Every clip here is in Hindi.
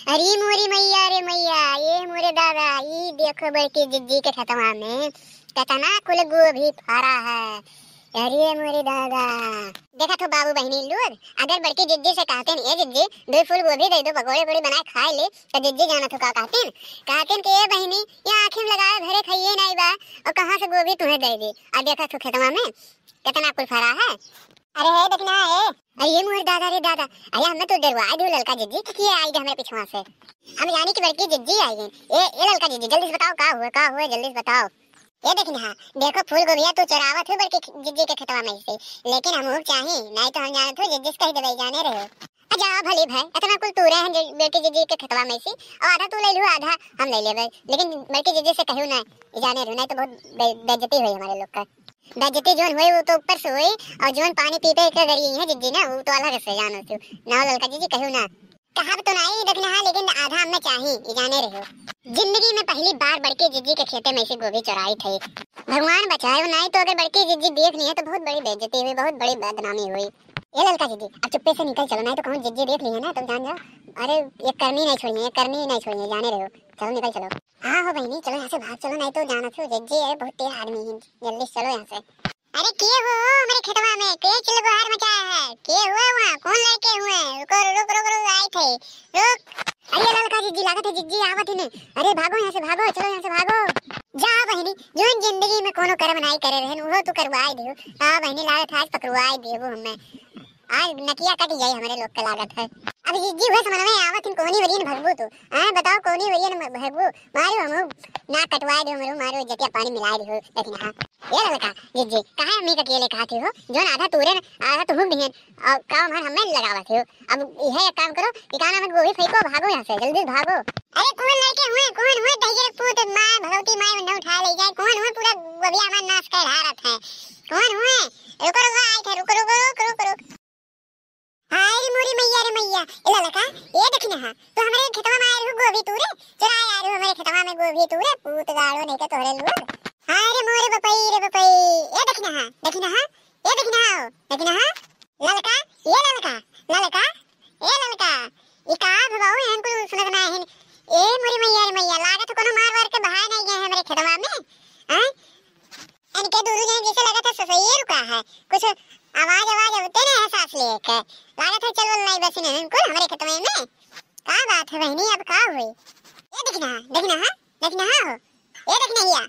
अरे मोरी मैया रे मैया, ये मोरे दादा, ये देखो बड़की जिज्जी के खतवा में कितना कुल गोभी फरा है। अरे मोरे दादा, देखा तो बाबू बहनी लोग अगर बड़की जिज्जी से कहते हैं, ये जिज्जी दो फूल गोभी दे दो, पकौड़े पकौड़े बनाए खाए ले, तो जिज्जी जाना तो कहते कि ये बहनी ये आँखें लगाए भरे खाइए नहीं बा, और कहाँ से गोभी तुम्हें दे दी। और देखा तो खतवा में कितना कुल फरा है। अरे है देखना है। अरे ये मोर दादा रे दादा, अरे हमें तो डरवा दो ललका जिज्जी कि आई हमारे पिछवा से। हम यानी कि बड़की जिज्जी आई है। ये ललका जिज्जी जल्दी से बताओ का हुआ जल्दी से बताओ। ये देखना हाँ, देखो फूल गोभिया तो चरावत हो बड़की जिज्जी के खेतवा में से, लेकिन हम चाहिए नहीं तो हम जानत हो जिज्जी कहीं दवाई जाने रहे। जा भले भाई इतना कुल तूरे हैं बड़की जिज्जी के खेतवा में से, और आधा तू ले लो आधा हम ले लेबे, लेकिन बड़की जिज्जी से कहूं ना जाने रहो, नहीं तो बहुत बेइज्जती हुई हमारे लोग का। बेइज्जती जोन हुई वो तो ऊपर से हुई, और जोन पानी पीते के गई है जिज्जी ना वो तो अलग से जानो तू ना ललका जिज्जी कहूं ना कहा तो नहीं देखना है, लेकिन आधा हमें चाहिए जाने रहो। जिंदगी में पहली बार बड़की जिज्जी के खेते में से गोभी चुराई थी, भगवान बचाए, नहीं तो अगर बड़की जिज्जी देख ली है तो बहुत बड़ी बेइज्जती हुई, बहुत बड़ी बदनामी हुई। ये ललका जिज्जी अब चुप्पे से निकल चलो, नहीं तो कहूं जिज्जी देख ली है ना तुम जान जाओ। अरे ये करनी नहीं छोड़नी है, करनी नहीं छोड़नी है, जाने रहो, चलो निकल चलो। हाँ हो बहनी चलो यहाँ से भाग चलो, नहीं तो जाना तो जिज्जी है बहुत तेज आदमी है, जल्दी चलो यहाँ से। अरे के हो मेरे खेतवा में के चिल्लाहट मचाया है, के हुए वहाँ कौन लड़के हुए, रुको रुको रुको रुको आए थे रुक। अरे ललका जिज्जी लागत है जिज्जी आवत है। अरे भागो यहाँ से भागो, चलो यहाँ से भागो। जा बहनी जो जिंदगी में कोनो कर्म नहीं करे रहे वो तो करवाई दियो। हाँ बहनी लागत आज पकड़वाई दियो हमें, आज नकिया कट जाई हमारे लोग का लागत है। अब जिज्जी हुए समझ में आवत इन कोनी वरियन भगबू तो हां बताओ कोनी वरियन भगबू मारो हम ना कटवाए दो मरो मारो जटिया पानी मिलाए दो। लेकिन हां ये लड़का जिज्जी काहे अम्मी का अकेले कहती हो, जोन आधा तूरे आधा तुम बिहन और काम हर हमें लगावत हो। अब यह काम करो कि काना में गोभी फेंको, भागो यहां से जल्दी भागो। अरे कौन लड़के हुए कौन हुए दहियर पूत मां भगवती मां न उठा ले जाए, कौन हुए पूरा गोभिया में नाश कर हारत है, कौन हुए रुको रुको आए थे रुको रुको रुको रुको रुको। हाय मोरी मैया रे मैया, ए ललका ये देखना हां तो हमारे खेतवा में आए हो गोभी तूरे चुरा आए हो हमारे खेतवा में गोभी तूरे पूत गाड़ो नहीं के तोरे लोग। हाय रे मोरे बपई रे बपई, ये देखना हां ये देखना हां ललका ये ललका ललका ए ललका ये का भगाओ हैं को सुनत ना है। ए मोरी मैया रे मैया लागत कोनो मार मार के बहाए नहीं गए हमारे खेतवा में हैं, इनके दूर जाने जैसे लगा था सफाई रुका है, कुछ आवाज होते ना एहसास लेके लागत है चल नहीं बस नहीं इनको हमारे खेतवे में का बात है बहनी अब का हुई। ये देखना हां ये देखना हिया।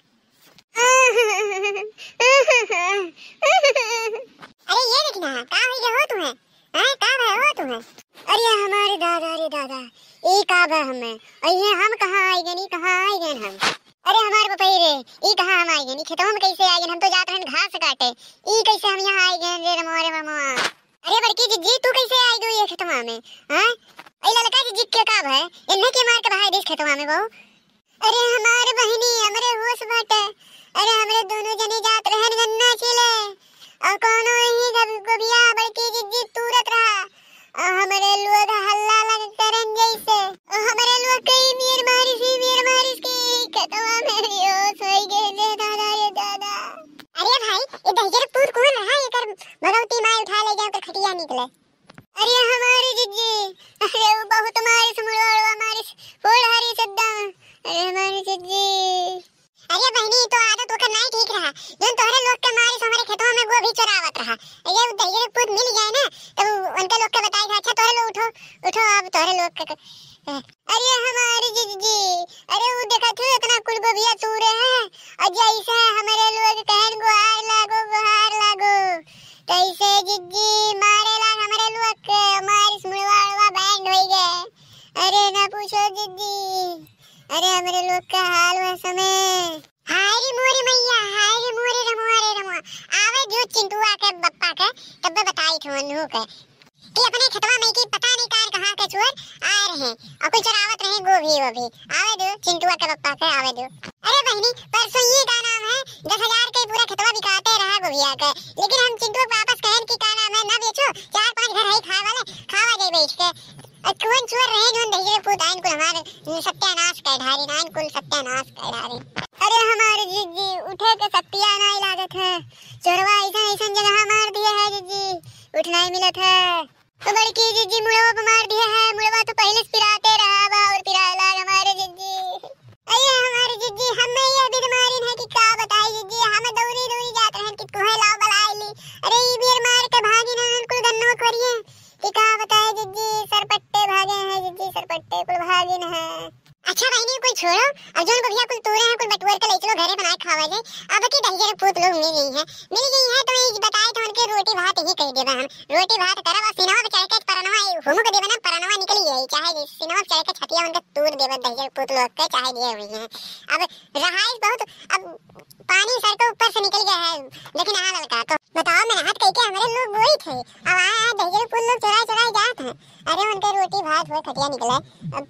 अरे ये देखना का हुई हो तुम्हें हैं, का हो तुम्हें। अरे हमारे दादा रे दादा ई का बा हमें, और ये हम कहां आई गए हम। अरे हमारे पपई रे ई कहां हम आई गए खेतों में कैसे आई गए, हम तो जाते हैं घास काटे, ई कैसे हम यहां आई गए रे रमोरे मामा। अरे बड़की जिज्जी तू कैसे आई गई ये खेतवा में हैं, ए ललका जिज्जी के का है इन्हें के मार के बहाई दिस खेतवा में बहू। अरे हमारे बहनी हमरे होश बाटे, अरे हमरे दोनों जने जात रहन गन्ना छिले और कोनो ही गोभिया बड़की जिज्जी तुरत रहा, और हमरे लोग हल्ला लग करन जैसे, और हमरे लोग कई मीर मारिस की खेतवा में यो सोई गेले दादा रे दादा। अरे भाई ये दहियर पूत कौन रहा, ये कर भगवती मां उठा ले जाओ तो खटिया निकले। अरे हमारी जिज्जी, अरे वो बहुत मारिस मुड़वा मारिस फूल हरी सद्दा, अरे हमारी जिज्जी। अरे बहनी तो आदत तो नहीं ठीक रहा, जोन तोहरे लोग के मारिस हमारे खेतों में गोभी चुरावत रहा, ये दहियर पूत मिल जाए ना तो उनके लोग के बताएगा अच्छा तोहरे लोग उठो अब तोहरे लोग के। अरे हमारी जिज्जी, अरे वो देखा तू इतना कुल गोभिया तूरे हैं, और जैसे हमारे लोग कहन गुहार लागो कैसे जिज्जी मारे लाग हमारे लोग के मारिस मुड़वा बैंड हो गए। अरे ना पूछो जिज्जी, अरे हमारे लोग का हाल हुआ समय। हाय रे मोरी मैया, हाय रे मोरे रमवा आवे जो चिंटुआ के बप्पा के तब बताई थो नु के कि अपने खेतवा में की पता नहीं कहां के चोर आ रहे और कोई चरावत रहे गोभी आवे दो चिंटुआ के बप्पा के आवे दो। अरे बहनी परसों ये का नाम है 10,000 के पूरा खेतवा बिकाते रहा गोभिया के, लेकिन हम चिंटुआ को वापस कहन की का नाम है ना बेचो 4-5 घर है खावा जाए बेच के, कौन चोर रहे जोन दहियर पूत आइन कुल हमारे सत्यानाश कर ढारी नाइन कुल सत्यानाश कर ढारी। अरे हमारे जिज्जी उठे के सत्यानाश लागत है, चोरवा ऐसा जगह मार दिया है जिज्जी उठना ही मिलत है, तो बड़की जिज्जी मुड़वा पर मार दिया है, मुड़वा तो पहले से पिराते रहा बा सरपट्टे कुल भागिन है। अच्छा बहनी कुल छोड़ो, अब जो को भैया कुल तोरे हैं कुल बटुअर के ले चलो घरे बनाए खावा जाए। अब की दहिया पूत लोग मिल गई है तो ये बताए तो उनके रोटी भात ही कह देबा हम। रोटी भात करब और सिनवा पे चढ़ के परनवा होमो के देबा ना, परनवा निकली है चाहे सिनवा पे चढ़ के छतिया उनका तूर देबा दहिया पूत लोग के चाहे दिए हुई है। अब रहाइश बहुत, अब पानी सर के ऊपर से निकल गया है लेकिन आ लड़का तो बताओ मेरे हाथ कह के हमारे लोग वही थे। अब आया दहिया पूत लोग चुरा चुरा जात हैं। अरे उनके रोटी भात हुए खटिया निकला। अब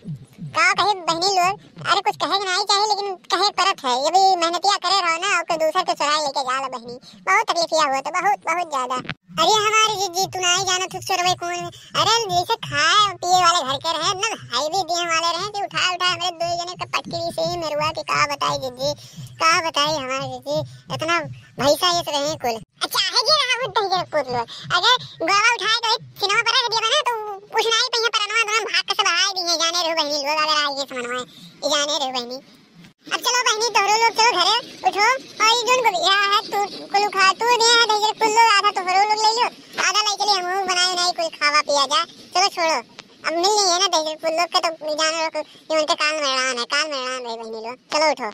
का कहे बहनी लोग, अरे कुछ कहे नहीं चाहे लेकिन कहे परत है ये भी मेहनतिया करे रहो ना और दूसर के चुराई लेके जाला बहनी। बहुत तकलीफिया हुआ तो बहुत बहुत ज्यादा। अरे हमारी जिज्जी तू ना ही जाना तुझ चोरवे कौन। अरे जैसे खाए पिए वाले घर के रहे ना हाईवे दिए वाले रहे कि उठा उठा हमारे दो जने का पटकी से ही मेरुआ के का बताई जिज्जी, का बताई हमारी जिज्जी इतना भैसा ये रहे कुल। अच्छा है जी रहा वो दहिया पूत लोग अगर गोवा उठाए तो सिनेमा पर रख दिया ना तो कुछ नहीं पहिया परनवा दोनों भाग के सब आए दिए जाने रहो बहनी लोग अगर आए ये समझ में जाने रहो बहनी। अब चलो बहनी तोरो लोग चलो घरे उठो और ये जोन को भैया है तू कुल खा तू दे है दहिया कुल लोग आधा तो हरो लोग ले लो आधा ले चलिए हम बनाए नहीं कुल खावा पिया जा। चलो छोड़ो अब मिल नहीं है ना दहिया कुल लोग का तो जानो ये उनके काल में रान है बहनी लोग चलो उठो।